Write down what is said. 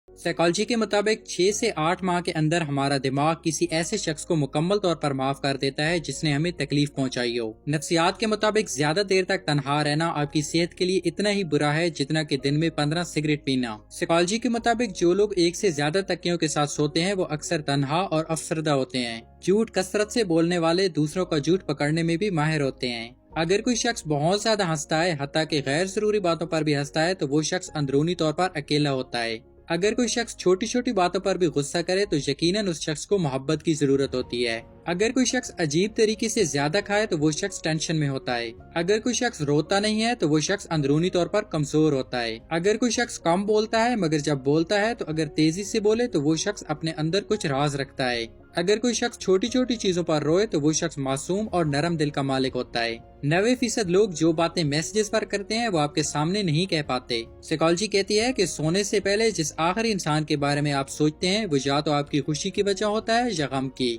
Psychology کے مطابق 6 سے 8 ماہ کے اندر ہمارا دماغ کسی ایسے شخص کو مکمل طور پر معاف کر دیتا ہے جس نے ہمیں تکلیف پہنچائی ہو۔ نفسیات کے مطابق زیادہ دیر تک تنہا رہنا آپ کی صحت کے لیے اتنا ہی برا ہے جتنا کہ دن میں 15 سگریٹ پینا۔ سائیکالوجی کے مطابق جو لوگ ایک سے زیادہ تکیوں کے ساتھ سوتے ہیں وہ اکثر تنہا اور افسردہ ہوتے ہیں۔ جھوٹ کثرت سے بولنے والے دوسروں کا جھوٹ پکڑنے میں بھی ماہر ہوتے ہیں۔ اگر کوئی شخص بہت زیادہ ہنستا ہے، حتیٰ کہ غیر ضروری باتوں پر بھی ہنستا ہے، تو وہ شخص اندرونی طور پر اکیلا ہوتا ہے۔ اگر کوئی شخص چھوٹی چھوٹی باتوں پر بھی غصہ کرے تو یقیناً اس شخص کو محبت کی ضرورت ہوتی ہے۔ اگر کوئی شخص عجیب طریقے سے زیادہ کھائے تو وہ شخص ٹینشن میں ہوتا ہے۔ اگر کوئی شخص روتا نہیں ہے تو وہ شخص اندرونی طور پر کمزور ہوتا ہے۔ اگر کوئی شخص کم بولتا ہے مگر جب بولتا ہے تو اگر تیزی سے بولے تو وہ شخص اپنے اندر کچھ راز رکھتا ہے۔ اگر کوئی شخص چھوٹی چھوٹی چیزوں پر روئے تو وہ شخص معصوم اور نرم دل کا مالک ہوتا ہے۔ 90% لوگ جو باتیں میسجز پر کرتے ہیں وہ آپ کے سامنے نہیں کہہ پاتے۔ سائیکالوجی کہتی ہے کہ سونے سے پہلے جس آخری انسان کے بارے میں آپ سوچتے ہیں وہ یا تو آپ کی خوشی کی وجہ ہوتا ہے یا غم کی۔